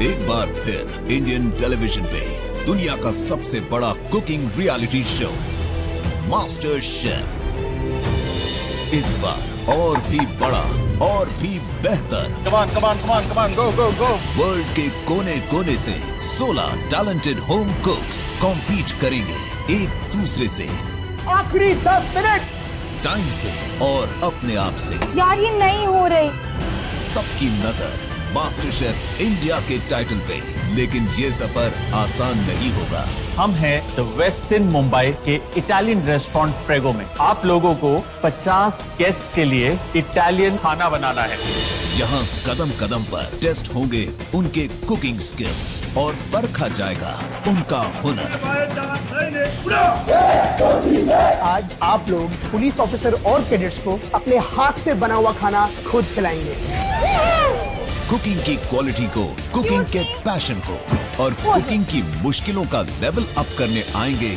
एक बार फिर Indian television पे दुनिया का सबसे बड़ा cooking reality show master chef, इस बार और भी बड़ा और भी बेहतर। कमान गो गो गो। वर्ल्ड के कोने कोने से 16 टैलेंटेड होम कुक्स कॉम्पीट करेंगे एक दूसरे से आखिरी 10 मिनट टाइम से और अपने आप से। यार ये नहीं हो रही। सबकी नजर मास्टर शेफ इंडिया के टाइटल पे, लेकिन ये सफर आसान नहीं होगा। हम हैं द वेस्ट इन मुंबई के इटालियन रेस्टोरेंट प्रेगो में। आप लोगों को 50 गेस्ट के लिए इटालियन खाना बनाना है। यहाँ कदम कदम पर टेस्ट होंगे उनके कुकिंग स्किल्स और परखा जाएगा उनका हुनर। आज आप लोग पुलिस ऑफिसर और कैडेट्स को अपने हाथ से बना हुआ खाना खुद खिलाएंगे। कुकिंग की क्वालिटी को, कुकिंग के पैशन को और कुकिंग की मुश्किलों का लेवल अप करने आएंगे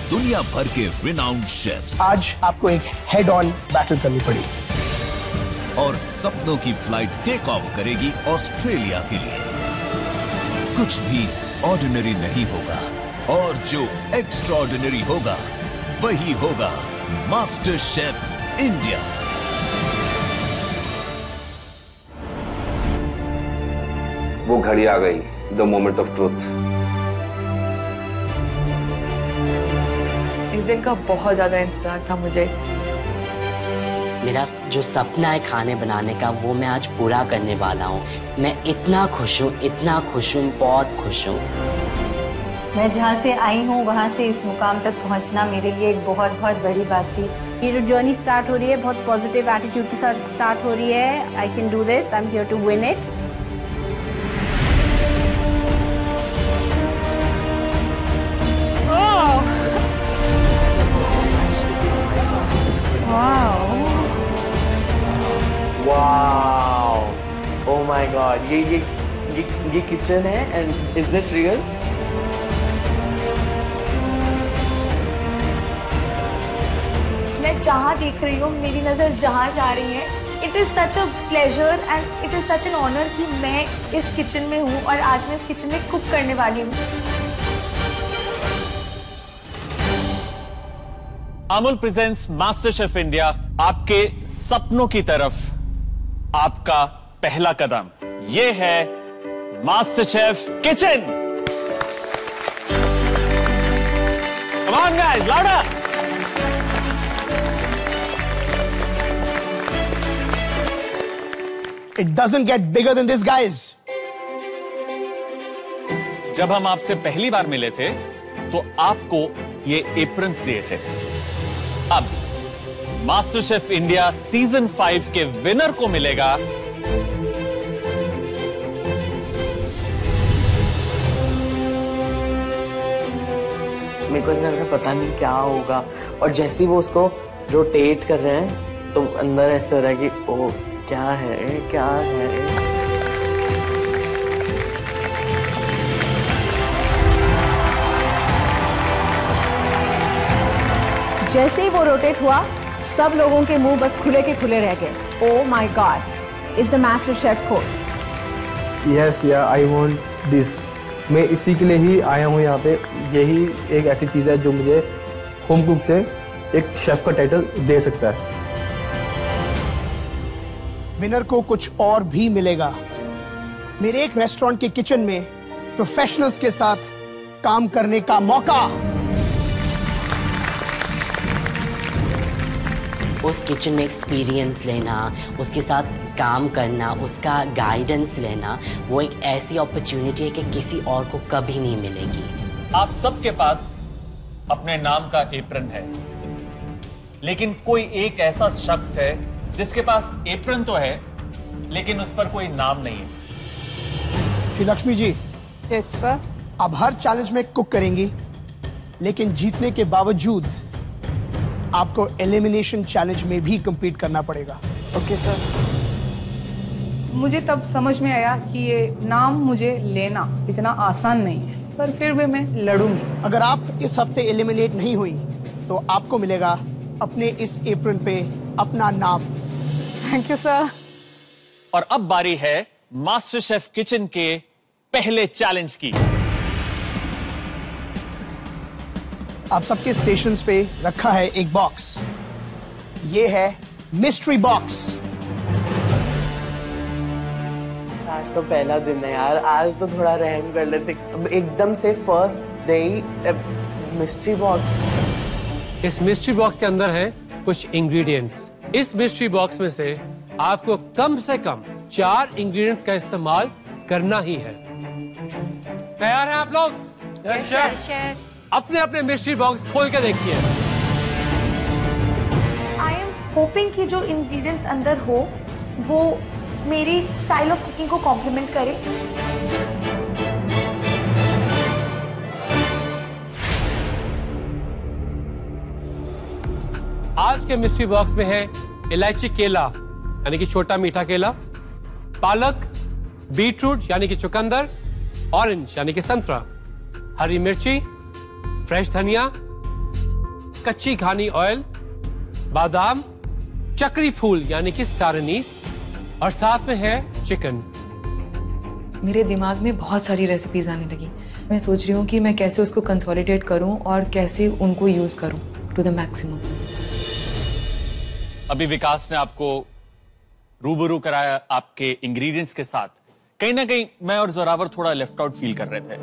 दुनिया भर के रिनाउंड शेफ्स। आज आपको एक हेड ऑन बैटल करनी पड़ी और सपनों की फ्लाइट टेक ऑफ करेगी ऑस्ट्रेलिया के लिए। कुछ भी ऑर्डिनरी नहीं होगा और जो एक्स्ट्राऑर्डिनरी होगा वही होगा मास्टर शेफ इंडिया। वो घड़ी आ गई, द मोमेंट ऑफ ट्रूथ। इस दिन का बहुत ज्यादा इंतजार था मुझे। मेरा जो सपना है खाने बनाने का, वो मैं आज पूरा करने वाला हूँ। मैं इतना खुश हूँ, बहुत खुश हूँ। मैं जहाँ से आई हूँ वहाँ से इस मुकाम तक पहुँचना मेरे लिए एक बहुत बहुत बड़ी बात थी। ये जो जर्नी स्टार्ट हो रही है बहुत पॉजिटिव एटीट्यूड के साथ स्टार्ट हो रही है। I can do this, I am here to win it. Wow, oh my God, ये किचन है एंड इज दैट रियल? मैं जहाँ देख रही हूँ, मेरी नजर जहाँ जा रही है, it is such a pleasure and it is such an honour कि मैं इस किचन में हूँ और आज मैं इस किचन में कुक करने वाली हूँ। Amul presents master chef India, आपके सपनों की तरफ आपका पहला कदम। ये है master chef kitchen. Come on guys, louder. It doesn't get bigger than this, guys. जब हम आपसे पहली बार मिले थे तो आपको ये एप्रन्स दिए थे। अब मास्टर शेफ इंडिया सीजन 5 के विनर को मिलेगा मेरे को ऐसा पता नहीं क्या होगा, और जैसे ही वो उसको रोटेट कर रहे हैं तो अंदर ऐसा हो रहा है कि ओ क्या है। जैसे ही वो रोटेट हुआ, सब लोगों के मुंह बस खुले के खुले रह गए। Oh my God, is the master chef coat. Yes yeah I want this. मैं इसी के लिए ही आया हूँ यहाँ पे। यही एक ऐसी चीज़ है जो मुझे होम कुक से एक शेफ का टाइटल दे सकता है। विनर को कुछ और भी मिलेगा। मेरे एक रेस्टोरेंट के किचन में प्रोफेशनल्स के साथ काम करने का मौका। उस किचन में एक्सपीरियंस लेना, उसके साथ काम करना, उसका गाइडेंस लेना, वो एक ऐसी अपॉर्चुनिटी है कि किसी और को कभी नहीं मिलेगी। आप सबके पास अपने नाम का एप्रन है, लेकिन कोई एक ऐसा शख्स है जिसके पास एप्रन तो है लेकिन उस पर कोई नाम नहीं है। श्री लक्ष्मी जी। Yes sir. अब हर चैलेंज में कुक करेंगी, लेकिन जीतने के बावजूद आपको एलिमिनेशन चैलेंज में भी कंप्लीट करना पड़ेगा। Okay sir. मुझे तब समझ में आया कि ये नाम मुझे लेना इतना आसान नहीं है, पर फिर भी मैं लड़ूंगी। अगर आप इस हफ्ते एलिमिनेट नहीं हुई तो आपको मिलेगा अपने इस एप्रन पे अपना नाम। Thank you sir. और अब बारी है मास्टर शेफ किचन के पहले चैलेंज की। आप सबके स्टेशंस पे रखा है एक बॉक्स। ये है मिस्ट्री बॉक्स। आज तो पहला दिन है यार, आज तो थोड़ा रहम कर लेते। अब एकदम से फर्स्ट डे मिस्ट्री बॉक्स। इस मिस्ट्री बॉक्स के अंदर है कुछ इंग्रेडिएंट्स। इस मिस्ट्री बॉक्स में से आपको कम से कम 4 इंग्रेडिएंट्स का इस्तेमाल करना ही है। तैयार हैं आप लोग? अपने अपने मिस्ट्री बॉक्स खोल के देखिए। आई एम होपिंग कि जो इंग्रेडिएंट्स अंदर हो वो मेरी स्टाइल ऑफ कुकिंग को कॉम्प्लीमेंट करे। आज के मिस्ट्री बॉक्स में है इलायची केला यानी कि छोटा मीठा केला, पालक, बीटरूट यानी कि चुकंदर, ऑरेंज यानी कि संतरा, हरी मिर्ची, फ्रेश धनिया, कच्ची घानी ऑयल, बादाम, चक्री फूल यानी कि स्टार एनीस और साथ में है चिकन। मेरे दिमाग में बहुत सारी रेसिपीज आने लगी। मैं सोच रही हूँ कि मैं कैसे उसको कंसोलिडेट करूँ और कैसे उनको यूज करूँ टू द मैक्सिमम। अभी विकास ने आपको रूबरू कराया आपके इंग्रेडिएंट्स के साथ। कहीं ना कहीं मैं और जोरावर थोड़ा लेफ्ट आउट फील कर रहे थे।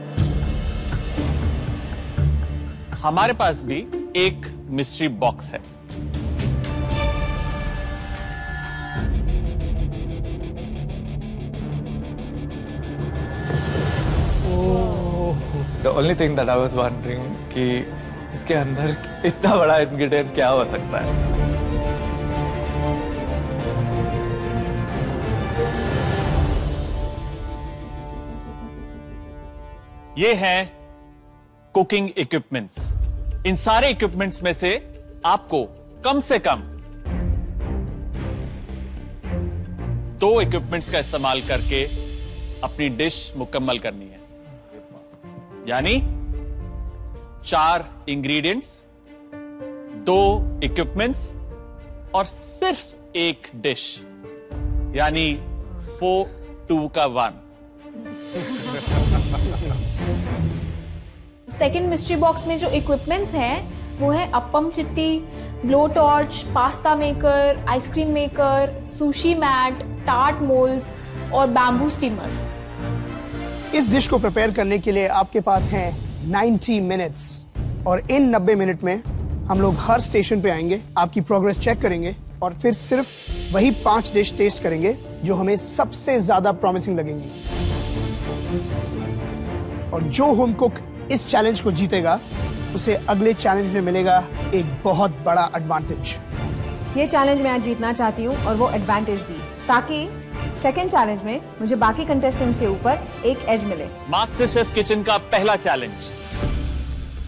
हमारे पास भी एक मिस्ट्री बॉक्स है। The only thing that I was wondering कि इसके अंदर इतना बड़ा इंग्रेडिएंट क्या हो सकता है। ये है कुकिंग इक्विपमेंट्स। इन सारे इक्विपमेंट्स में से आपको कम से कम 2 इक्विपमेंट्स का इस्तेमाल करके अपनी डिश मुकम्मल करनी है। यानी 4 इंग्रेडिएंट्स, 2 इक्विपमेंट्स और सिर्फ एक डिश, यानी 4, 2 का 1। सेकेंड मिस्ट्री बॉक्स में जो इक्विपमेंट्स हैं वो है अप्पम चिट्टी, blow torch, pasta maker, ice cream maker, sushi mat, tart moulds और बैम्बू स्टीमर। इस डिश को प्रिपेयर करने के लिए आपके पास हैं 90 मिनट्स और इन 90 मिनट में हम लोग हर स्टेशन पे आएंगे, आपकी प्रोग्रेस चेक करेंगे और फिर सिर्फ वही 5 डिश टेस्ट करेंगे जो हमें सबसे ज्यादा प्रॉमिसिंग लगेंगी। और जो होम कुक इस चैलेंज को जीतेगा उसे अगले चैलेंज में मिलेगा एक बहुत बड़ा एडवांटेज। ये चैलेंज मैं आज जीतना चाहती हूँ और वो एडवांटेज भी, ताकि सेकेंड चैलेंज में मुझे बाकी कंटेस्टेंट्स के ऊपर एक एज मिले। मास्टर शेफ किचन का पहला चैलेंज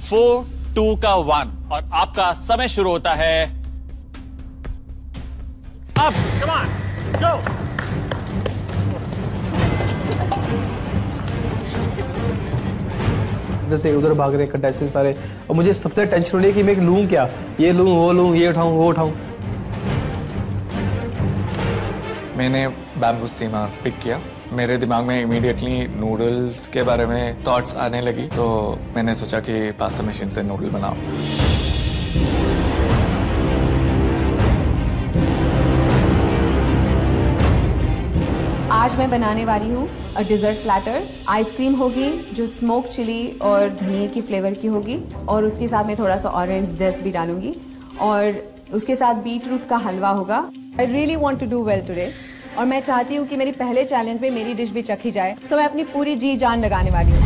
4, 2 का 1 और आपका समय शुरू होता है अब। कम ऑन, गो। जैसे उधर भाग रहे कंटेस्टेंट सारे और मुझे सबसे टेंशन हो रही है कि मैं लूं क्या, ये लूं वो लूं, ये उठाऊं वो उठाऊं। मैंने बैम्बू स्टीमर पिक किया। मेरे दिमाग में इमीडिएटली नूडल्स के बारे में थॉट्स आने लगी, तो मैंने सोचा कि पास्ता मशीन से नूडल बनाओ। आज मैं बनाने वाली हूँ डिजर्ट प्लेटर। आइसक्रीम होगी जो स्मोक चिली और धनिया की फ्लेवर की होगी और उसके साथ में थोड़ा सा ऑरेंज जेस्ट भी डालूंगी और उसके साथ बीटरूट का हलवा होगा। I really want to do well today और मैं चाहती हूँ कि मेरी पहले चैलेंज में मेरी डिश भी चखी जाए, सो मैं अपनी पूरी जी जान लगाने वाली हूँ।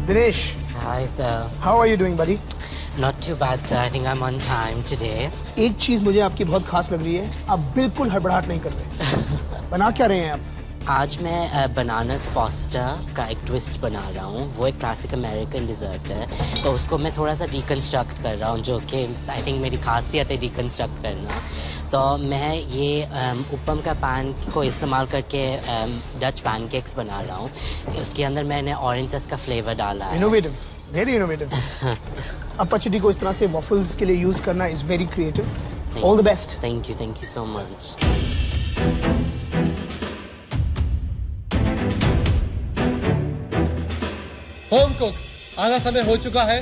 Dinesh, Hi sir. how are you doing, buddy? Not too bad sir. I think I'm on time today. एक चीज मुझे आपकी बहुत खास लग रही है, आप बिल्कुल हड़बड़ाहट नहीं कर रहे। बना क्या रहे हैं आप? आज मैं बनानास फॉस्टर का एक ट्विस्ट बना रहा हूँ। वो एक क्लासिक अमेरिकन डिज़र्ट है, तो उसको मैं थोड़ा सा डिकन्स्ट्रक्ट कर रहा हूँ, जो कि आई थिंक मेरी खासियत है डिकन्स्ट्रक्ट करना। तो मैं ये उपम का पैन को इस्तेमाल करके डच पैनकेक्स बना रहा हूँ। उसके अंदर मैंने ऑरेंज जस का फ्लेवर डाला है। Innovative, very innovative. अप्पा चिट्टी को इस तरह से वॉफल्स के लिए यूज करना is very creative. All the best. Thank you so much. Home cook, आधा समय हो चुका है।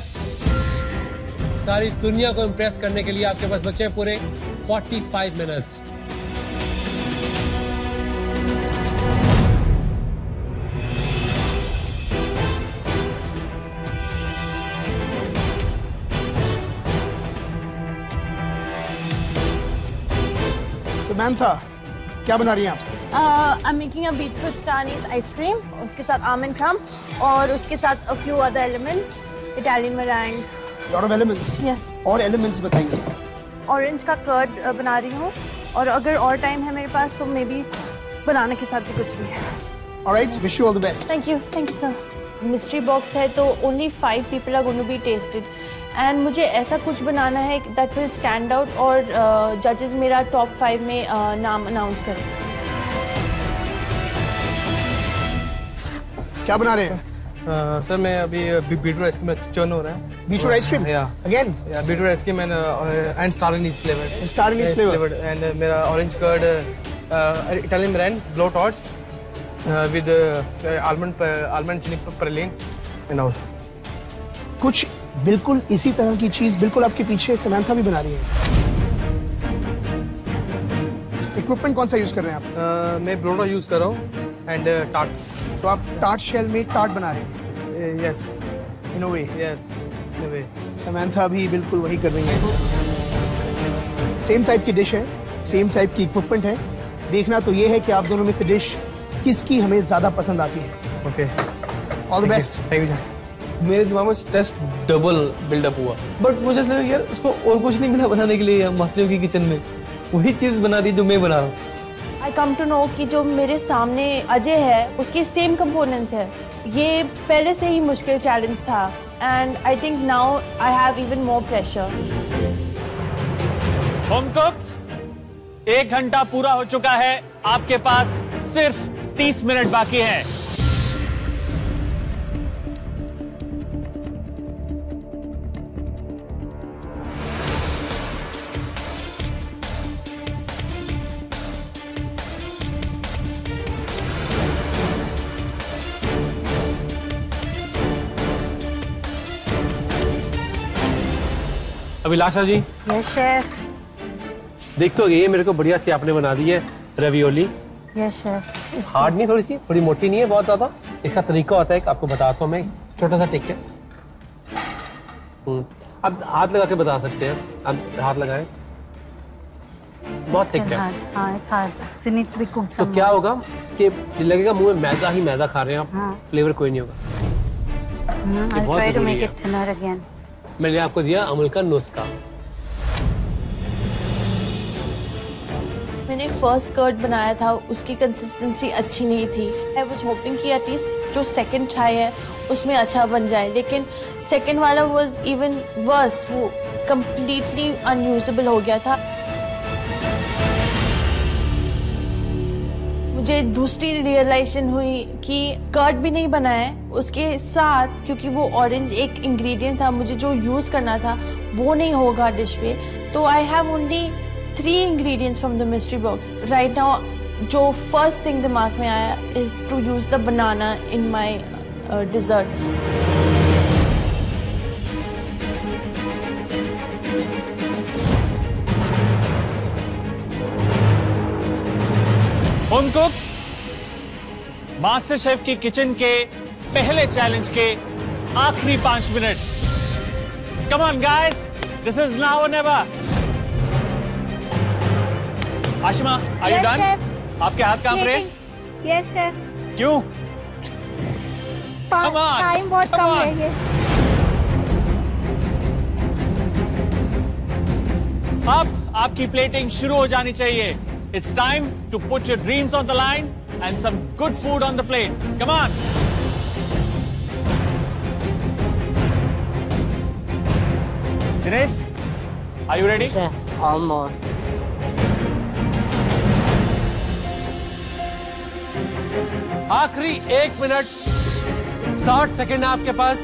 सारी दुनिया को इम्प्रेस करने के लिए आपके पास बचे हैं पूरे 45 मिनट्स। Samantha, क्या बना रही हैं आप? I'm making a beetroot star anise ice cream, उसके साथ almond crumb और उसके साथ a few other elements, Italian meringue. Lot of elements. Yes. और elements बताइए। Orange का curd बना रही हूँ और अगर और टाइम है मेरे पास तो मे बी बनाने के साथ भी कुछ भी। Alright, wish you all the best. Thank you sir. Mystery box है तो only 5 people are going to be tasted. And मुझे ऐसा कुछ बनाना है दैट विल स्टैंड आउट और जजेस मेरा टॉप 5 में नाम अनाउंस करें। क्या बना रहे हैं? सर मैं अभी बीटरूट आइसक्रीम चर्न हो रहा है। Beetroot ice cream? या अगेन? या beetroot ice cream and star anise flavour. Star anise flavour and मेरा orange curd, Italian meringue, blow torch with almond chilli praline and all. कुछ बिल्कुल इसी तरह की चीज बिल्कुल आपके पीछे समंथा भी बना रही है। इक्विपमेंट कौन सा यूज कर रहे हैं आप? मैं ब्रोडो यूज कर रहा हूँ एंड टार्ट्स। तो आप टार्ट शेल में टार्ट बना रहे हैं? यस, इन अ वे। यस, इन अ वे। समंथा भी बिल्कुल वही कर रही है। सेम टाइप की डिश है, सेम टाइप की इक्विपमेंट है। देखना तो ये है कि आप दोनों में से डिश किसकी हमें ज्यादा पसंद आती है। Okay, all the best. Thank you. मेरे दिमाग में स्ट्रेस डबल बिल्डअप हुआ, बट मुझे लगा यार उसको और कुछ नहीं मिला बनाने के लिए मास्टर की किचन में, वही चीज बना दी जो मैं बना रहा हूँ। आई कम टू नो कि जो मेरे सामने अजय है उसके सेम कंपोनेंट्स है। ये पहले से ही मुश्किल चैलेंज था and I think now I have even more pressure. Home कुक्स, 1 घंटा पूरा हो चुका है, आपके पास सिर्फ 30 मिनट बाकी है। अभिलाषा जी। Yes chef. देख तो ये मेरे को बढ़िया सी आपने बना दी है रवियोली। Yes chef. हार्ड नहीं, थोड़ी सी बड़ी मोटी नहीं है बहुत ज्यादा। इसका तरीका होता है कि आपको बताता हूँ मैं, छोटा सा टिक है। आप हाथ लगा के बता सकते हैं, आप हाथ लगाएं। बहुत थिक है। हाँ, it's hard. So it needs to be cooked तो क्या होगा कि लगेगा मुंह में मैदा ही मैदा खा रहे हैं आप। हाँ। फ्लेवर कोई नहीं होगा। I'll try to make it thinner again. मैंने आपको दिया अमूल का नुस्खा। मैंने फर्स्ट कर्ड बनाया था, उसकी कंसिस्टेंसी अच्छी नहीं थी। आई वाज होपिंग कि एटलीस्ट जो सेकंड ट्राई है उसमें अच्छा बन जाए, लेकिन सेकंड वाला वाज इवन वर्स, वो कंप्लीटली अनयूजेबल हो गया था। मुझे दूसरी रियलाइजेशन हुई कि कर्ड भी नहीं बना है, उसके साथ क्योंकि वो ऑरेंज एक इंग्रेडिएंट था, मुझे जो यूज़ करना था वो नहीं होगा डिश पे। तो I have only 3 ingredients from the mystery box right now. जो फर्स्ट थिंग दिमाग में आया is to use the banana in my dessert. Home cooks, master chef की किचन के पहले चैलेंज के आखिरी 5 minute. Come on guys, this is now or never. Ashima, are you done? आपके हाथ कांप रहे हैं? Yes chef. क्यों? टाइम बहुत कम है ये। अब आपकी प्लेटिंग शुरू हो जानी चाहिए। It's time to put your dreams on the line and some good food on the plate. Come on. Dinesh, are you ready? Chef, almost. आखिरी 1 मिनट 60 सेकेंड है आपके पास।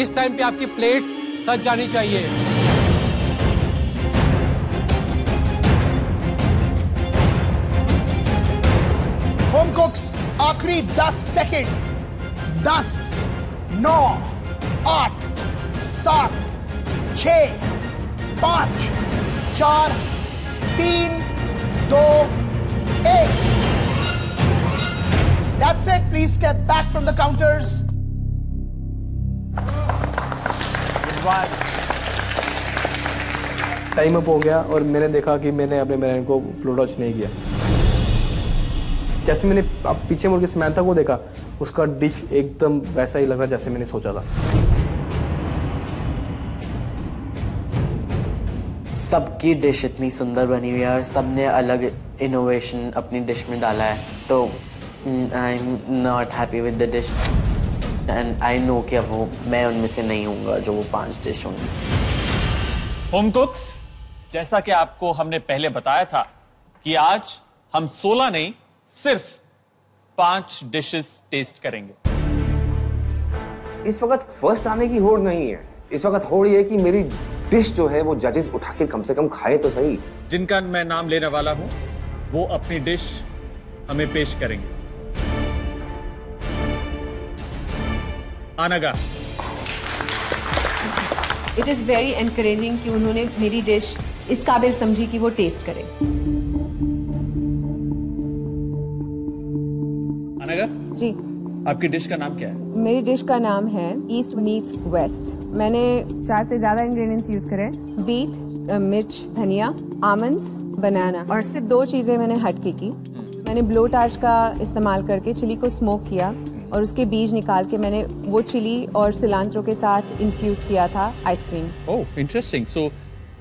इस टाइम पे आपकी प्लेट्स सज जानी चाहिए। आखिरी 10 second. 10, 9, 8, 7, 6, 5, 4, 3, 2, 1। That's it. Please step back from the counters. Time up हो गया और मैंने देखा कि मैंने अपने मैरान को ब्लो टॉर्च नहीं किया। जैसे मैंने अब पीछे मुड़ के समंथा को देखा, उसका डिश एकदम वैसा ही लग रहा जैसे मैंने सोचा था। सबकी डिश इतनी सुंदर बनी हुई है और सबने अलग इनोवेशन अपनी डिश में डाला है, तो I am not happy with the dish and I know कि अब वो मैं उनमें से नहीं हूँगा जो वो 5 डिश होंगी। होम कुक्स, जैसा कि आपको हमने पहले बताया था कि आज हम 16 नहीं सिर्फ 5 डिशेस टेस्ट करेंगे। इस वक्त फर्स्ट आने की होड़ नहीं है, इस वक्त होड़ ये है कि मेरी डिश जो है वो जजेस उठा के कम से कम खाए तो सही। जिनका मैं नाम लेने वाला हूं वो अपनी डिश हमें पेश करेंगे। आनगा। इट इज़ वेरी एनकरेजिंग कि उन्होंने मेरी डिश इस काबिल समझी कि वो टेस्ट करें। आनगा जी, आपकी डिश का नाम क्या है? मेरी डिश का नाम है ईस्ट मीट्स वेस्ट। मैंने 4 से ज़्यादा इंग्रेडिएंट्स यूज़ करे, बीट, मिर्च, धनिया, आमंड्स, बनाना, और सिर्फ 2 चीज़ें मैंने हटके की। मैंने ब्लो टार्च का इस्तेमाल करके चिली को स्मोक किया और उसके बीज निकाल के मैंने वो चिली और सिलांट्रो के साथ इन्फ्यूज किया था आइसक्रीम। ओह, इंटरेस्टिंग। सो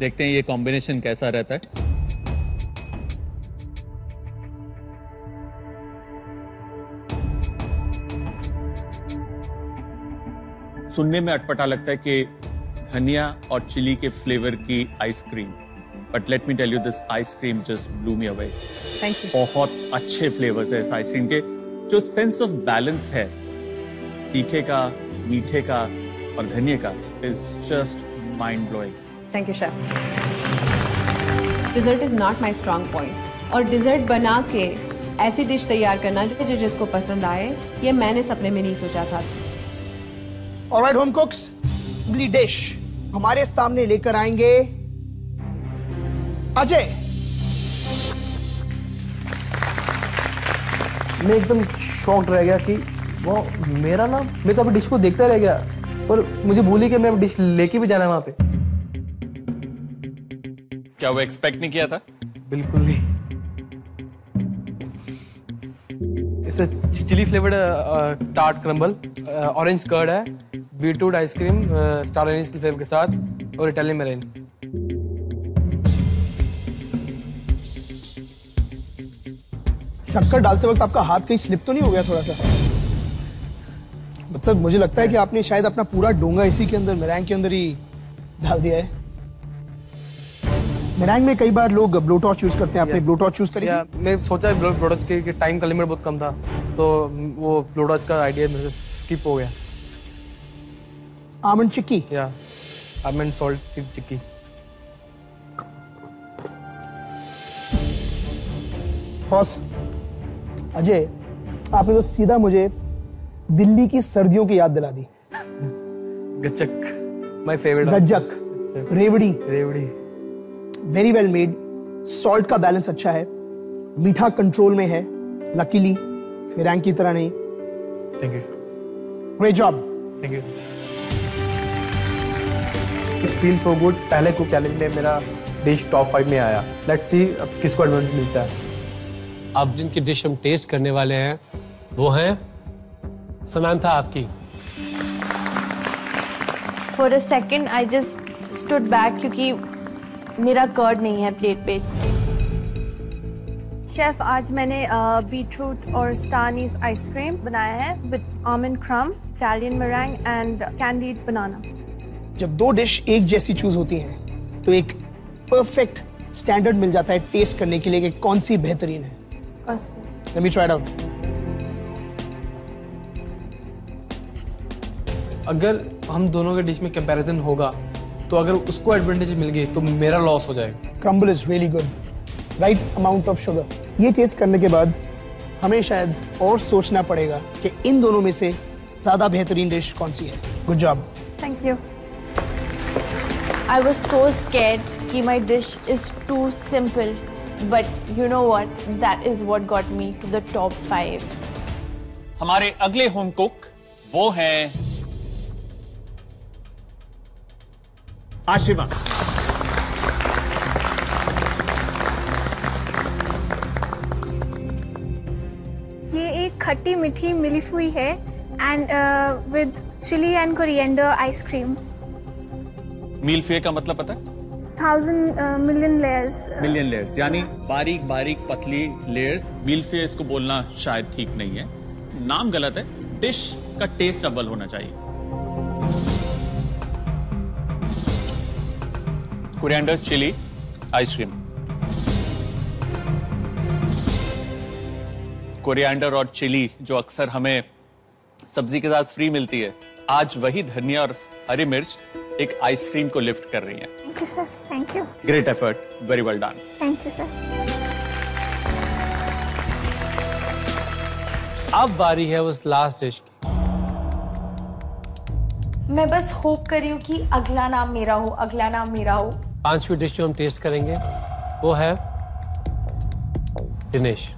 देखते हैं ये कॉम्बिनेशन कैसा रहता है। सुनने में अटपटा लगता है कि धनिया और चिली के फ्लेवर की ice cream, but let me tell you this ice cream just blew me away. Thank you. बहुत अच्छे फ्लेवर्स है इस आइसक्रीम के। जो सेंस ऑफ बैलेंस है तीखे का, मीठे का और धनिया का is just mind blowing. Thank you chef. Dessert is not my strong point, और डिजर्ट बना के ऐसी डिश तैयार करना जो जजेस को पसंद आए, ये मैंने सपने में नहीं सोचा था। ऑलराइट होम कुक्स, अगली डिश हमारे सामने लेकर आएंगे अजय। मैं एकदम शॉक्ड रह गया कि वो मेरा नाम, मैं तो अभी डिश को देखता रह गया और मुझे भूली कि मैं डिश लेके भी जाना है वहां पे। क्या वो एक्सपेक्ट नहीं किया था? बिल्कुल नहीं। इससे chilli flavoured tart crumble, orange curd है, बीटरूट आइसक्रीम स्टार एनीस के फ्लेवर के साथ और इटालियन मेरेन। शक्कर डालते वक्त आपका हाथ कहीं स्लिप तो नहीं हो गया थोड़ा सा? मतलब मुझे लगता है कि आपने शायद अपना पूरा डोंगा इसी के अंदर, मेरैंग के अंदर ही डाल दिया है। मेरैंग में कई बार लोग ब्लो टॉर्च यूज करते हैं, आपने ब्लो टॉर्च यूज करी? मैं सोचा ब्लो टॉर्च के टाइम का लिमिट बहुत कम था, तो वो ब्लो टॉर्च का आइडिया मेरे से स्किप हो गया। आमंड चिक्की? या आमंड सॉल्ट चिक्की। बॉस अजय, आपने तो सीधा मुझे दिल्ली की सर्दियों की याद दिला दी। गज्जक, माय फेवरेट। गज्जक, रेवड़ी। रेवड़ी वेरी वेल मेड। सॉल्ट का बैलेंस अच्छा है, मीठा कंट्रोल में है, लकीली मेरैंग की तरह नहीं। Thank you, great job. Thank you. It feel so good. पहले कुक चैलेंज में मेरा डिश टॉप 5 में आया। लेट्स सी अब किसको एडवांटेज मिलता है। अब जिनकी डिश हम टेस्ट करने वाले हैं वो हैं समंथा आपकी। For a second I just stood back क्योंकि मेरा कर्ड नहीं है प्लेट पे। शेफ, आज मैंने बीटरूट और स्टार एनीस आइसक्रीम बनाया है with almond crumb, Italian meringue and candied banana. जब 2 डिश एक जैसी चूज होती हैं तो एक परफेक्ट स्टैंडर्ड मिल जाता है टेस्ट करने के लिए कि कौन सी बेहतरीन है। Let me try it out. अगर हम दोनों के डिश में कंपैरिजन होगा तो अगर उसको एडवांटेज मिल गई तो मेरा लॉस हो जाएगा। Crumble is really good, right amount of sugar. ये टेस्ट करने के बाद हमें शायद और सोचना पड़ेगा कि इन दोनों में से ज़्यादा बेहतरीन डिश कौन सी है। Good job. Thank you. I was so scared कि my dish is too simple, but you know what? That is what got me to the top 5. हमारे अगले होम कुक वो हैं आशिमा। ये एक खट्टी मीठी मिल्फी है and with chilli and coriander ice cream. Mille-feuille का मतलब पता है? 1000 मिलियन लेयर्स। मिलियन लेयर्स यानी बारीक बारीक पतली लेयर्स। मील्फे इसको बोलना शायद ठीक नहीं है, नाम गलत है। डिश का टेस्ट अव्वल होना चाहिए। Coriander, chilli, ice cream. कोरिएंडर और चिली जो अक्सर हमें सब्जी के साथ फ्री मिलती है, आज वही धनिया और हरी मिर्च एक आइसक्रीम को लिफ्ट कर रही है। Thank you sir. Thank you. Great effort, very well done. Thank you sir. अब बारी है उस लास्ट डिश की। मैं बस होप कर रही हूँ कि अगला नाम मेरा हो, अगला नाम मेरा हो। 5वीं डिश जो हम टेस्ट करेंगे वो है दिनेश।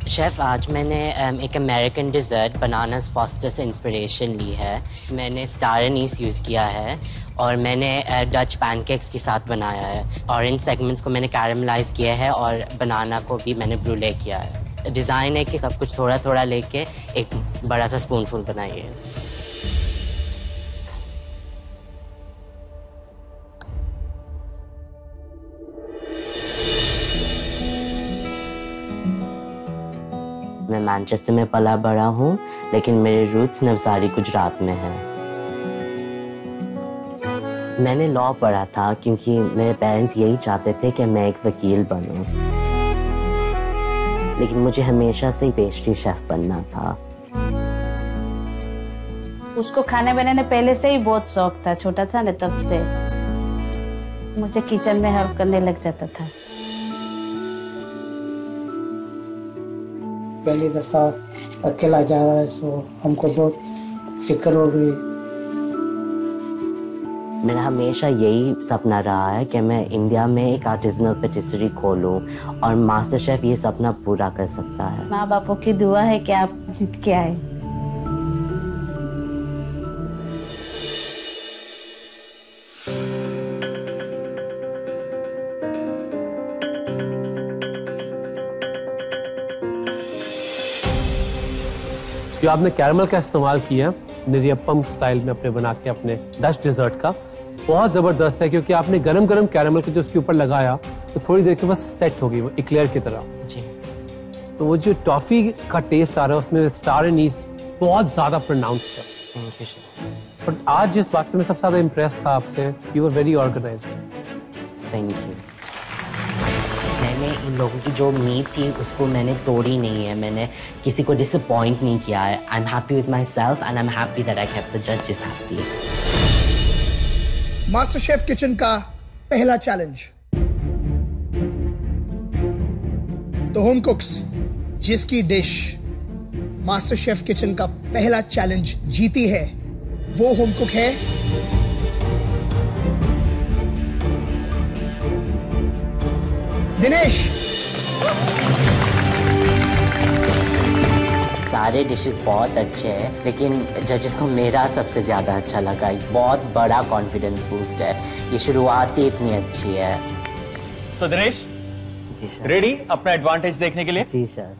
शेफ़, आज मैंने एक अमेरिकन डिज़र्ट बनानास फॉस्टर से इंस्पिरेशन ली है। मैंने स्टार एनीस यूज़ किया है और मैंने डच पैनकेक्स के साथ बनाया है। ऑरेंज सेगमेंट्स को मैंने कैरमलाइज किया है और बनाना को भी मैंने ब्रूले किया है। डिज़ाइन है कि सब कुछ थोड़ा थोड़ा लेके एक बड़ा सा स्पूनफुल बनाइए। मैं मैनचेस्टर में पला बड़ा हूँ, लेकिन मेरे रूट्स नवसारी गुजरात में हैं। मैंने लॉ पढ़ा था क्योंकि मेरे पेरेंट्स यही चाहते थे कि मैं एक वकील बनूं, लेकिन मुझे हमेशा से ही पेस्ट्री शेफ बनना था। उसको खाने बनाने पहले से ही बहुत शौक था, छोटा था ना तब से मुझे किचन में हेल्प करने लग जाता था। पहली दफा अकेला जा रहा है तो हमको बहुत फिक्र हो गई। मेरा हमेशा यही सपना रहा है कि मैं इंडिया में एक आर्टिजनल पेटिसरी खोलूं और मास्टर शेफ ये सपना पूरा कर सकता है। माँ बापों की दुआ है कि आप जीत के आए। जो आपने कैरमल का इस्तेमाल किया निरियप्पम स्टाइल में अपने बना के अपने डच डिजर्ट का, बहुत ज़बरदस्त है क्योंकि आपने गरम गरम कैरमल के जो उसके ऊपर लगाया तो थोड़ी देर के बाद सेट हो गई वो इक्लेयर की तरह जी। तो वो जो टॉफ़ी का टेस्ट आ रहा है उसमें स्टार एनीस बहुत ज़्यादा प्रोनाउंस्ड है। Thank you sir. बट आज जिस बात से मैं सबसे ज़्यादा इम्प्रेस था आपसे, you were very organised. Thank you. मैंने इन लोगों की जो मीट थी उसको मैंने तोड़ी नहीं है, मैंने किसी को डिसअपॉइंट नहीं किया है। I am happy with my self and I am happy that I kept the जजेस हैप्पी। मास्टर शेफ किचन का पहला चैलेंज। तो होम कुक्स जिसकी डिश मास्टर शेफ किचन का पहला चैलेंज जीती है वो होम कुक है दिनेश। सारे डिशेस बहुत अच्छे हैं, लेकिन जजेस को मेरा सबसे ज़्यादा अच्छा लगा। बहुत बड़ा कॉन्फिडेंस बूस्ट है, ये शुरुआत ही इतनी अच्छी है। तो दिनेश जी सर। रेडी अपना एडवांटेज देखने के लिए? जी सर।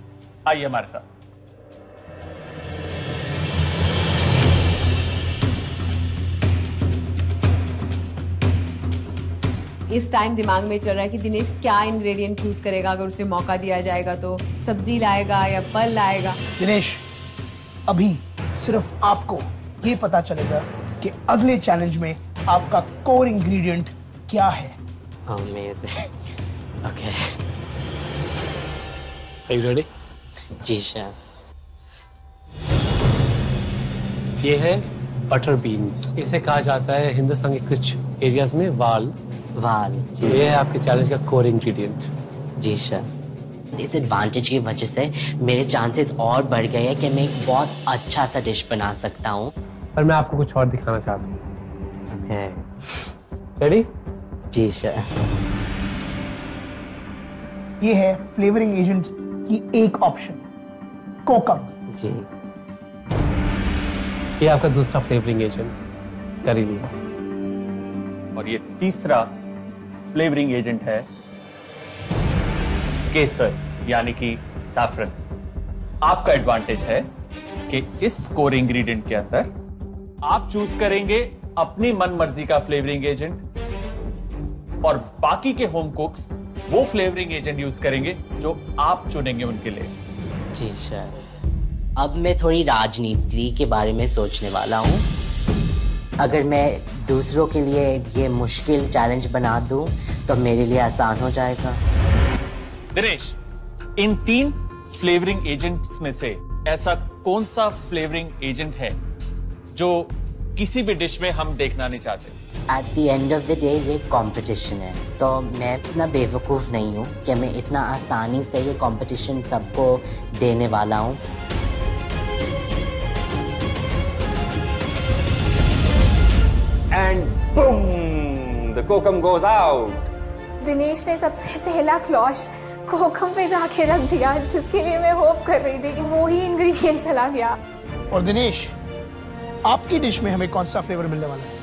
आइए हमारे साथ। इस टाइम दिमाग में चल रहा है कि दिनेश क्या इंग्रेडिएंट चूज करेगा अगर उसे मौका दिया जाएगा तो। सब्जी लाएगा या फल लाएगा? दिनेश, अभी सिर्फ आपको ये पता चलेगा कि अगले चैलेंज में आपका कोर इंग्रेडिएंट क्या है। Amazing. Okay. Are you ready? जी सर। ये है बटर बीन्स। इसे कहा जाता है हिंदुस्तान के कुछ एरियाज में वाल, वाल। ये है आपके चैलेंज का कोर इंग्रेडिएंट। जी सर। इस एडवांटेज की वजह से मेरे चांसेस और बढ़ गए हैं कि मैं एक बहुत अच्छा सा डिश बना सकता हूँ। पर मैं आपको कुछ और दिखाना चाहता हूँ। रेडी? जी सर। ये है फ्लेवरिंग एजेंट की एक ऑप्शन, कोकम। जी। ये आपका दूसरा फ्लेवरिंग एजेंट, करी लीव्स। और ये तीसरा फ्लेवरिंग एजेंट है केसर, यानी कि सैफरन। आपका एडवांटेज है कि इस कोर इंग्रेडिएंट के अंदर आप चूज करेंगे अपनी मन मर्जी का फ्लेवरिंग एजेंट और बाकी के होम कुक्स वो फ्लेवरिंग एजेंट यूज करेंगे जो आप चुनेंगे उनके लिए। जी सर। अब मैं थोड़ी राजनीति के बारे में सोचने वाला हूँ। अगर मैं दूसरों के लिए ये मुश्किल चैलेंज बना दूं तो मेरे लिए आसान हो जाएगा। दिनेश, इन 3 फ्लेवरिंग एजेंट्स में से ऐसा कौन सा फ्लेवरिंग एजेंट है जो किसी भी डिश में हम देखना नहीं चाहते? At the end of the day ये कंपटीशन है, तो मैं इतना बेवकूफ़ नहीं हूँ कि मैं इतना आसानी से ये कंपटीशन सबको देने वाला हूँ। And boom, the kokum goes out. Dinesh ने सबसे पहला क्लॉश कोकम पे जाके रख दिया, जिसके लिए मैं होप कर रही थी कि वो ही इंग्रेडिएंट चला गया। और दिनेश, आपकी डिश में हमें कौन सा फ्लेवर मिलने वाला है?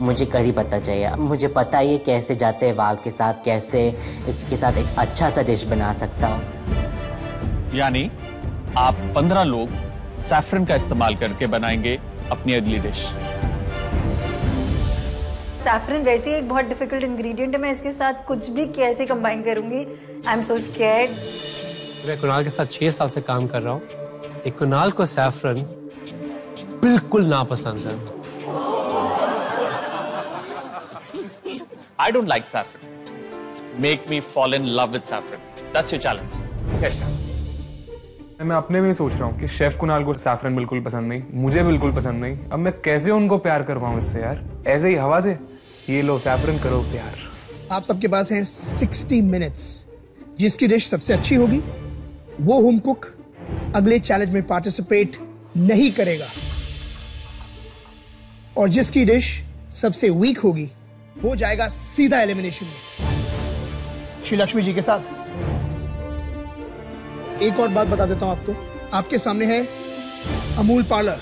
मुझे करी पता चाहिए। मुझे पता है ये कैसे जाते हैं वाल के साथ, कैसे इसके साथ एक अच्छा सा डिश बना सकता हूँ। यानी आप 15 लोग सैफरन का इस्तेमाल करके बनाएंगे अपनी अगली डिश। सैफरन वैसे ही एक बहुत डिफिकल्ट इंग्रेडिएंट है, मैं इसके साथ कुछ भी कैसे कंबाइन करूंगी? I am so scared. मैं कुणाल के साथ 6 साल से काम कर रहा हूँ। एक कुणाल को सैफरन बिल्कुल नापसंद है। I don't like saffron. Make me fall in love with saffron. That's your challenge. Yes, मैं अपने में सोच रहा हूँ कि शेफ कुणाल को सैफरन बिल्कुल पसंद नहीं, मुझे बिल्कुल पसंद नहीं। अब मैं कैसे उनको प्यार करवाऊँ इससे यार? ऐसे ही हवा से, ये लो सैफरन करो प्यार। आप सबके पास हैं 60 मिनट्स। जिसकी डिश सबसे अच्छी होगी वो होम कुक अगले चैलेंज में पार्टिसिपेट नहीं करेगा, और जिसकी डिश सबसे वीक होगी वो जाएगा सीधा एलिमिनेशन में। श्री लक्ष्मी जी के साथ एक और बात बता देता हूं आपको। आपके सामने है अमूल पार्लर।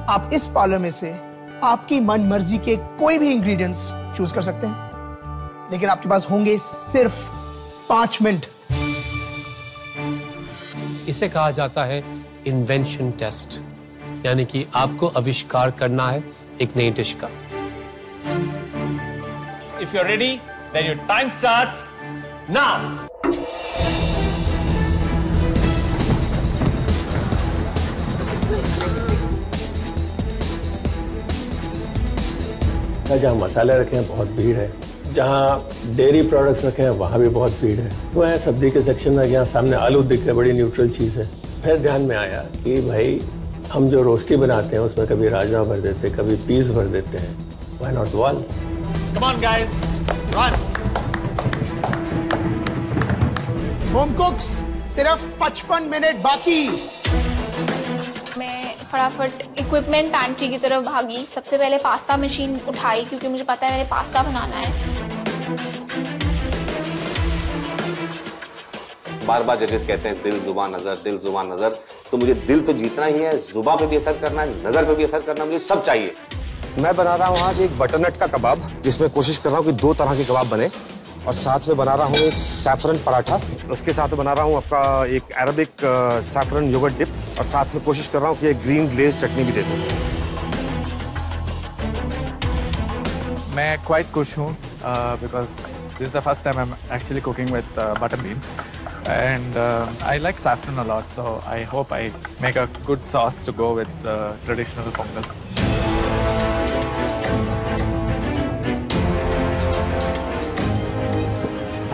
आप इस पार्लर में से आपकी मन मर्जी के कोई भी इंग्रेडिएंट्स चूज कर सकते हैं, लेकिन आपके पास होंगे सिर्फ 5 मिनट। इसे कहा जाता है इन्वेंशन टेस्ट, यानी कि आपको आविष्कार करना है एक नई डिश का। If you're ready, then your time starts now. जहाँ मसाले रखे हैं बहुत भीड़ है, जहाँ डेयरी प्रोडक्ट्स रखे हैं वहाँ भी बहुत भीड़ है। वो है सब्जी के सेक्शन में यहाँ सामने आलू दिख रहे, बड़ी न्यूट्रल चीज़ है। फिर ध्यान में आया कि भाई हम जो रोस्टी बनाते हैं उसमें कभी राजमा भर देते हैं, कभी पीस भर देते हैं। Why not वाल? Come on guys, run. Home कुक्स सिर्फ 55 मिनट बाकी। मैं फटाफट इक्विपमेंट पैंट्री की तरफ भागी। सबसे पहले पास्ता मशीन उठाई क्योंकि मुझे पता है मैंने पास्ता बनाना है। बार बार जजेस कहते हैं दिल जुबान नजर, दिल जुबान नजर। तो मुझे दिल तो जीतना ही है, जुबान पे भी असर करना है, नजर पे भी असर करना है, मुझे सब चाहिए। मैं बना रहा हूँ आज एक बटरनट का कबाब, जिसमें कोशिश कर रहा हूँ कि 2 तरह के कबाब बने, और साथ में बना रहा हूँ एक सैफरन पराठा। उसके साथ बना रहा हूँ आपका एक अरबिक सैफरन योगर्ट डिप, और साथ में कोशिश कर रहा हूँ कि एक ग्रीन ग्लेज चटनी भी दे दूँ। मैं क्वाइट खुश हूँ because this is the first time I am actually cooking with butter bean and I like saffron a lot, so I hope I make a good sauce to go with the traditional pongal.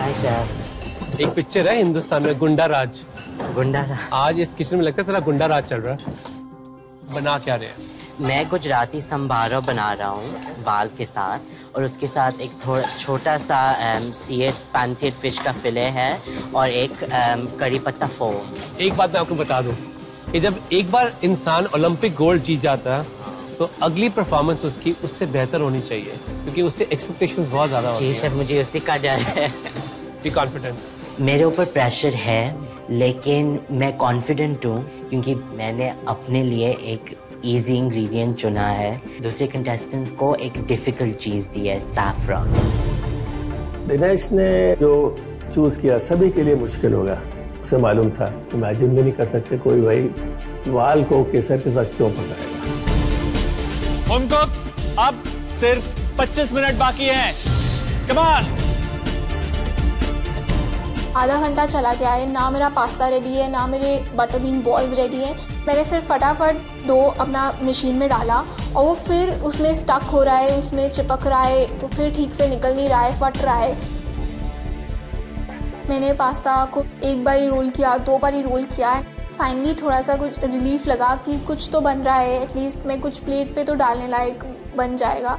Hi chef. एक picture है हिंदुस्तान में, गुंडा राज, गुंडा आज इस kitchen में लगता है तेरा गुंडा राज चल रहा है। बना क्या रहे हैं? मैं गुजराती संभारो बना रहा हूँ बाल के साथ, और उसके साथ एक थोड़ा छोटा सा पैंसीड फिश का फिले है और एक करी पत्ता फोम। एक बात मैं आपको बता दूं कि जब एक बार इंसान ओलंपिक गोल्ड जीत जाता है तो अगली परफॉर्मेंस उसकी उससे बेहतर होनी चाहिए, क्योंकि उससे एक्सपेक्टेशंस बहुत ज़्यादा होती हैं। जी शेफ, मुझे उसी का डर है। Be confident. मेरे ऊपर प्रेशर है, लेकिन मैं कॉन्फिडेंट हूँ क्योंकि मैंने अपने लिए एक इजी इंग्रेडिएंट चुना है। दूसरे कंटेस्टेंट्स को एक डिफिकल्ट चीज़ दी है, सैफरन। दिनेश ने जो चूज किया सभी के लिए मुश्किल होगा, उसे मालूम था। इमेजिन भी नहीं कर सकते कोई भाई वाल को केसर के साथ क्यों पकाएगा। होम कुक, अब सिर्फ 25 मिनट बाकी हैं। Come on. आधा घंटा चला गया है, ना मेरा पास्ता रेडी है, ना मेरे बटर बीन बॉल्स रेडी हैं। मैंने फिर फटाफट डो अपना मशीन में डाला और वो फिर उसमें स्टक हो रहा है, उसमें चिपक रहा है, तो फिर ठीक से निकल नहीं रहा है, फट रहा है। मैंने पास्ता को एक बार ही रोल किया, 2 बार ही रोल किया है। फाइनली थोड़ा सा कुछ रिलीफ लगा कि कुछ तो बन रहा है, एटलीस्ट मैं कुछ प्लेट पे तो डालने लायक बन जाएगा।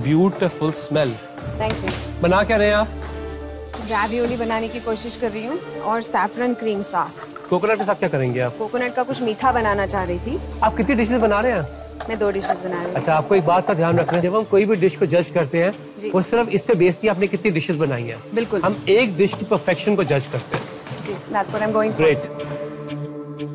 Beautiful smell. Thank you. बना क्या रहे हैं आप? रैवियोली बनाने की कोशिश कर रही हूँ और सैफरन क्रीम सॉस। कोकोनट के साथ क्या करेंगे आप? कोकोनट का कुछ मीठा बनाना चाह रही थी। आप कितनी डिशेस बना रहे हैं? मैं 2 डिशेस बना रही हूँ। अच्छा, आपको एक बात का ध्यान रखना है, जब हम कोई भी डिश को जज करते हैं वो सिर्फ इस पे बेस्ड नहीं आपने कितनी डिशेस बनाई हैं। बिल्कुल। हम एक डिश की परफेक्शन को जज करते हैं। जी, that's what I'm going for. Great.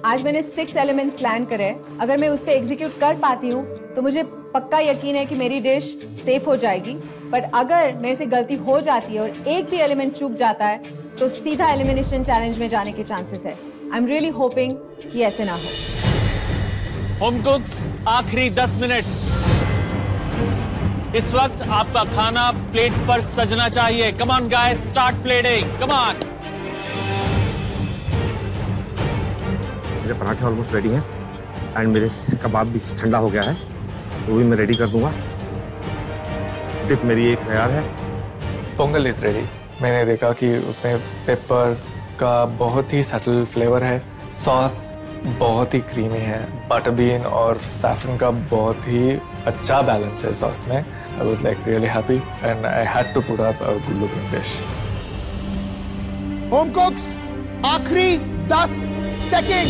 आज मैंने 6 एलिमेंट्स प्लान करे हैं। अगर मैं उस पे एग्जीक्यूट कर पाती हूँ तो मुझे पक्का यकीन है कि मेरी डिश सेफ हो जाएगी। पर अगर मेरे से गलती हो जाती है और एक भी एलिमेंट चूक जाता है तो सीधा एलिमिनेशन चैलेंज में जाने के चांसेस है। आई एम रियली होपिंग कि ऐसे ना हो। होम कुक्स, आखिरी 10 मिनट। इस वक्त आपका खाना प्लेट पर सजना चाहिए। कम on guys, start plating. Come on. मेरे पराठे ऑलमोस्ट रेडी हैं एंड मेरे कबाब भी ठंडा हो गया है, वो भी मैं रेडी कर दूंगा। डिप मेरी एक तैयार है। Pongal is ready. मैंने देखा कि उसमें पेपर का बहुत ही सटल फ्लेवर है, सॉस बहुत ही क्रीमी है, बटर बीन और सैफरन का बहुत ही अच्छा बैलेंस है सॉस में। I was like really happy and I had to put up a good looking dish. Home cooks, आखिरी 10 second.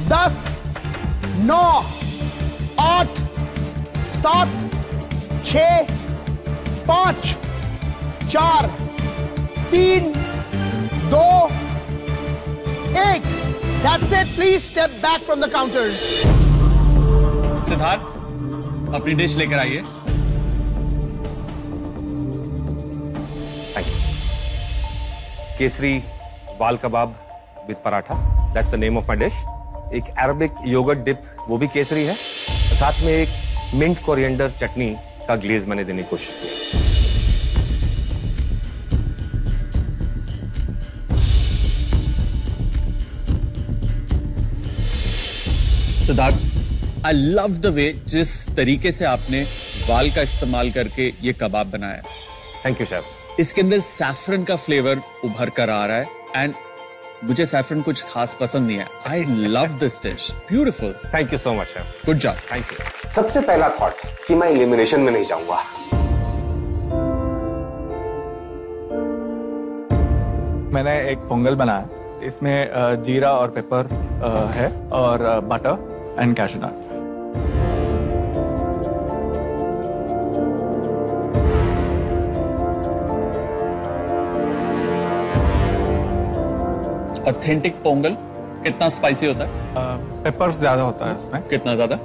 10, 9, 8, 7, 6, 5, 4, 3, 2, 1। That's it. Please step back from the counters. Siddharth, अपनी dish लेकर आइए। Thank you. केसरी वाल kebab with paratha, that's the name of my dish. एक Arabic yogurt dip, वो भी केसरी है। साथ में एक मिंट कोरिएंडर चटनी का ग्लेज मैंने देने की कोशिश की। Siddharth, I love the way जिस तरीके से आपने वाल का इस्तेमाल करके ये कबाब बनाया। Thank you chef. इसके अंदर सैफरन का फ्लेवर उभर कर आ रहा है एंड मुझे सैफरन कुछ खास पसंद नहीं है। I love this dish, beautiful. Thank you so much chef. Good job. Thank you. सबसे पहला थॉट कि मैं एलिमिनेशन में नहीं जाऊंगा। मैंने एक पोंगल बनाया, इसमें जीरा और पेपर है और butter and cashew nut. Authentic pongal कितना स्पाइसी होता है? पेपर ज्यादा होता है इसमें। कितना ज्यादा?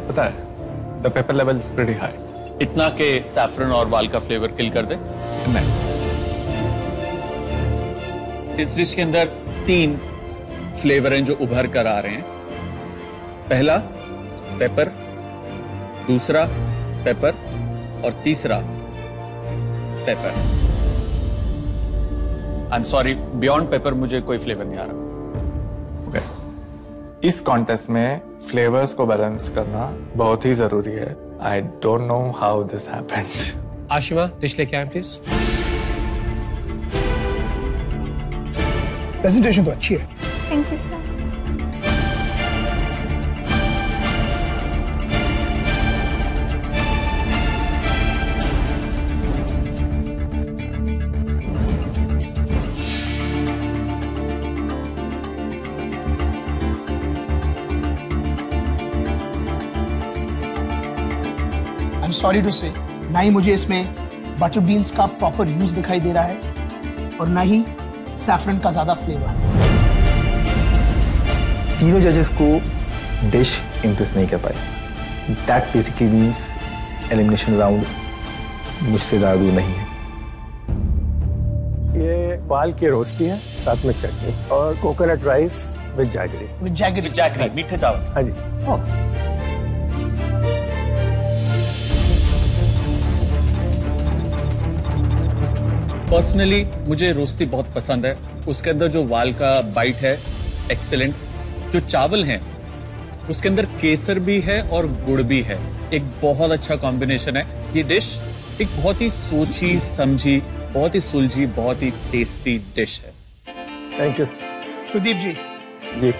पता है, the paper level is pretty high. इतना के सैफरन और वाल का फ्लेवर किल कर दे? नहीं। इस डिश के अंदर 3 फ्लेवर हैं जो उभर कर आ रहे हैं। पहला पेपर, दूसरा पेपर और तीसरा paper. I am sorry, beyond paper मुझे कोई फ्लेवर नहीं आ रहा। इस कॉन्टेस्ट में फ्लेवर्स को बैलेंस करना बहुत ही जरूरी है। I don't know how this happened. Ashima dish लेके आए प्लीज। प्रेजेंटेशन तो अच्छी है। Thank you sir. Sorry to say, ना ही मुझे इसमें बटर बीन्स का प्रॉपर यूज दिखाई दे रहा है और ना ही सैफरन का ज्यादा फ्लेवर। तीनों जजेस को डिश इम्प्रेस नहीं कर पाई। That basically means elimination round मुझसे ज्यादा दूर नहीं है। ये वाल की रोस्टी है, साथ में चटनी और कोकोनट राइस विद जैगरी। मीठे चावल। हाँ जी। पर्सनली मुझे रोस्टी बहुत पसंद है। उसके अंदर जो वाल का बाइट है एक्सेलेंट। जो चावल हैं उसके अंदर केसर भी है और गुड़ भी है। एक बहुत अच्छा कॉम्बिनेशन है। ये डिश एक बहुत ही सोची समझी, बहुत ही सुलझी, बहुत ही टेस्टी डिश है। Thank you Pradeep ji. जी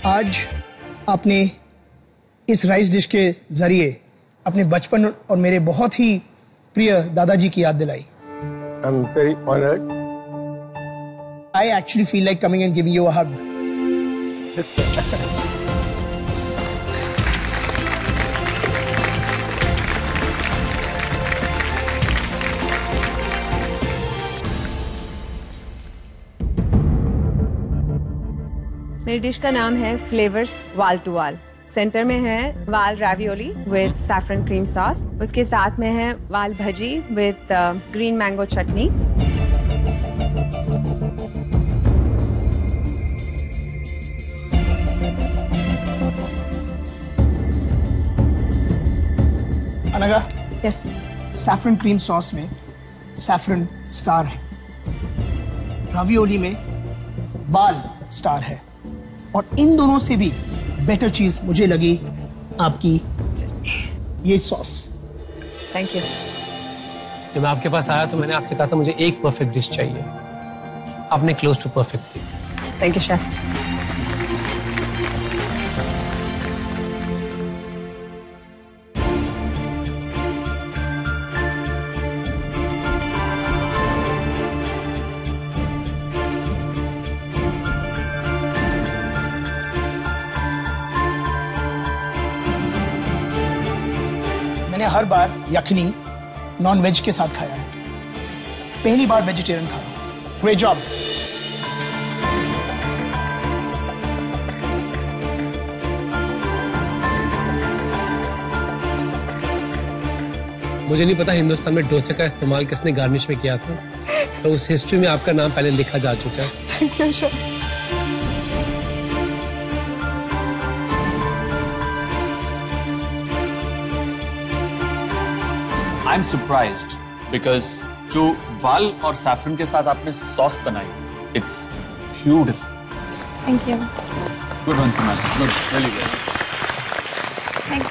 आज आपने इस राइस डिश के जरिए अपने बचपन और मेरे बहुत ही प्रिय दादाजी की याद दिलाई। I'm very honored. I actually feel like coming and giving you a hug. Yes, sir. मेरी डिश का नाम है फ्लेवर्स वाल टू वाल। सेंटर में है वाल रावियोली विद सैफरन क्रीम सॉस। उसके साथ में है वाल bhaji with green mango chutney. Anagha, yes, saffron cream sauce में सैफरन स्टार है, रावियोली में वाल स्टार है और इन दोनों से भी बेटर चीज मुझे लगी आपकी ये सॉस। Thank you. जब मैं आपके पास आया तो मैंने आपसे कहा था मुझे एक परफेक्ट डिश चाहिए। आपने क्लोज टू परफेक्ट दी। Thank you chef. मैंने हर बार यखनी नॉन वेज के साथ खाया है, पहली बार वेजिटेरियन खा रहा हूं। Great job. मुझे नहीं पता हिंदुस्तान में डोसे का इस्तेमाल किसने गार्निश में किया था, तो उस हिस्ट्री में आपका नाम पहले लिखा जा चुका है। Thank you chef. I am surprised because जो वाल और सैफरन के साथ आपने सॉस बनाई, it's beautiful. Thank you. Good one Suman, good, really good. Thank you.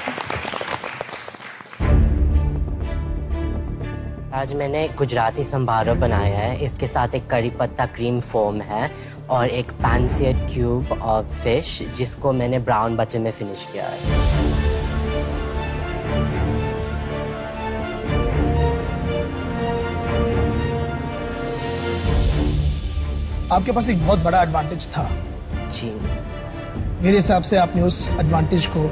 आज मैंने गुजराती संभारो बनाया है। इसके साथ एक करी पत्ता क्रीम फोम है और एक पैन-सीयर्ड क्यूब ऑफ फिश जिसको मैंने ब्राउन बटर में फिनिश किया है। आपके पास एक बहुत बड़ा एडवांटेज था जी। मेरे हिसाब से आपने उस एडवांटेज को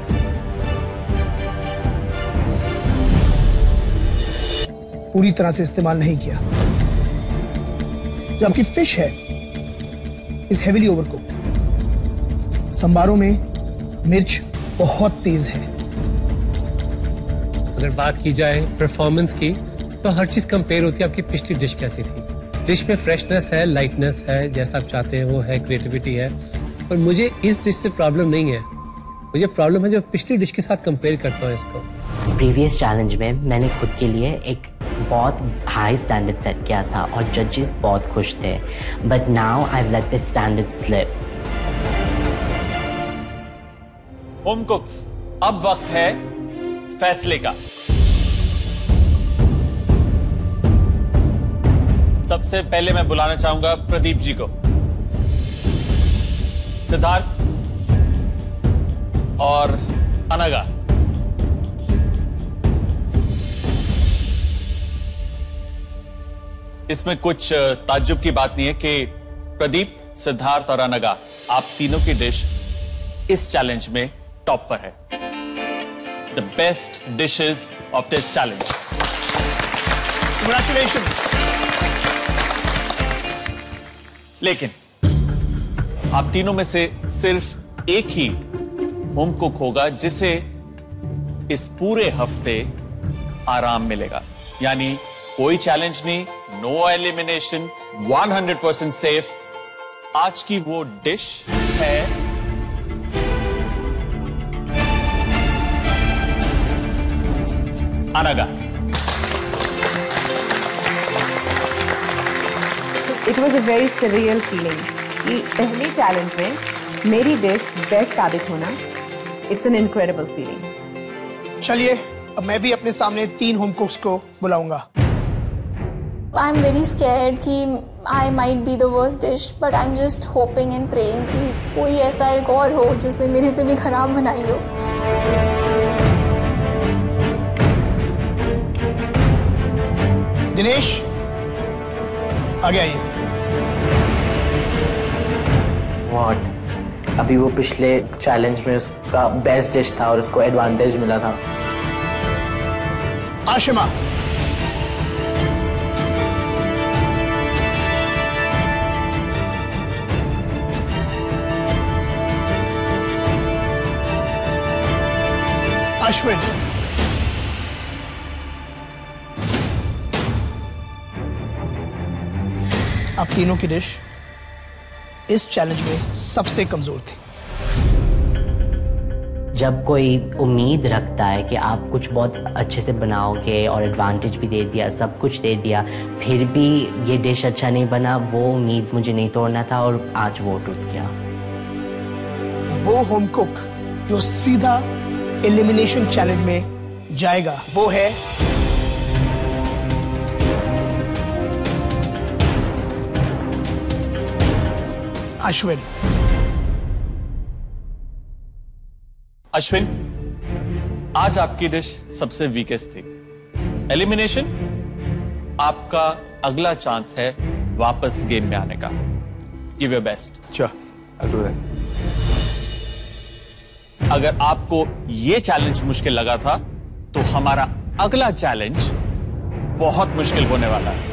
पूरी तरह से इस्तेमाल नहीं किया। जो आपकी फिश है इज हेवीली ओवरकुक्ड। संबारों में मिर्च बहुत तेज है। अगर बात की जाए परफॉर्मेंस की तो हर चीज कंपेयर होती है। आपकी पिछली डिश कैसी थी? डिश में फ्रेशनेस है, लाइटनेस है, जैसा आप चाहते हैं वो है, क्रिएटिविटी है। पर मुझे इस डिश से प्रॉब्लम नहीं है। मुझे प्रॉब्लम है जो पिछली डिश के साथ कंपेयर करता हूँ इसको। प्रीवियस चैलेंज में मैंने खुद के लिए एक बहुत हाई स्टैंडर्ड सेट किया था और जजेस बहुत खुश थे, but now I have let this standard slip. Home कुक्स, अब वक्त है फैसले का। सबसे पहले मैं बुलाना चाहूंगा प्रदीप जी को, सिद्धार्थ और अनगा। इसमें कुछ ताज्जुब की बात नहीं है कि प्रदीप, सिद्धार्थ और अनगा, आप तीनों की डिश इस चैलेंज में टॉप पर है। The best dishes of this challenge. Congratulations. लेकिन आप तीनों में से सिर्फ एक ही होम कुक होगा जिसे इस पूरे हफ्ते आराम मिलेगा, यानी कोई चैलेंज नहीं, नो एलिमिनेशन, 100% सेफ। आज की वो डिश है अनगा। It was a very surreal feeling कि पहले चैलेंज में मेरी डिश बेस्ट साबित होना, इट्स एन इनक्रेडिबल फीलिंग। चलिए अब मैं भी अपने सामने 3 होम कुक्स को बुलाऊंगा। आई एम वेरी स्कैर्ड कि I might be the worst dish, but I am just hoping and praying कि कोई ऐसा एक और हो जिसने मेरी से भी खराब बनाई हो। दिनेश आगे आइए। व्हाट? अभी वो पिछले चैलेंज में उसका बेस्ट डिश था और उसको एडवांटेज मिला था। आशिमा। अश्विन। आप तीनों की डिश इस चैलेंज में सबसे कमजोर थी। जब कोई उम्मीद रखता है कि आप कुछ बहुत अच्छे से बनाओगे और एडवांटेज भी दे दिया, सब कुछ दे दिया, फिर भी ये डिश अच्छा नहीं बना, वो उम्मीद मुझे नहीं तोड़ना था और आज वो टूट गया। वो होम कुक जो सीधा एलिमिनेशन चैलेंज में जाएगा वो है अश्विन। अश्विन, आज आपकी डिश सबसे वीकेस्ट थी। एलिमिनेशन आपका अगला चांस है वापस गेम में आने का। Give your best. Sure, I'll do that. अगर आपको ये चैलेंज मुश्किल लगा था तो हमारा अगला चैलेंज बहुत मुश्किल होने वाला है।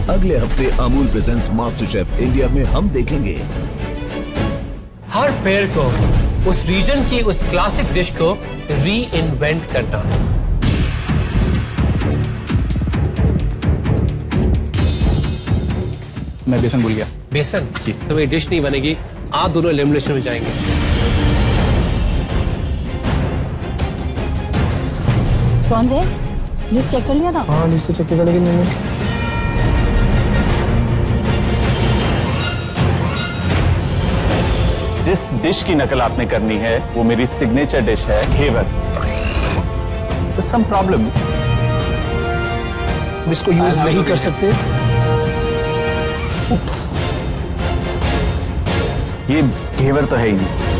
अगले हफ्ते Amul presents master chef India में हम देखेंगे हर पेयर को उस रीजन की उस क्लासिक डिश को री इन्वेंट करना। मैं बेसन भूल गया। बेसन? तो ये डिश नहीं बनेगी, आप दोनों एलिमिनेशन में जाएंगे। कौन से लिस्ट चेक कर लिया था? हाँ लिस्ट तो चेक किया, लेकिन मैंने जिस डिश की नकल आपने करनी है वो मेरी सिग्नेचर डिश है घेवर। सम प्रॉब्लम, इसको यूज नहीं कर सकते। उप्स, ये घेवर तो है ही नहीं।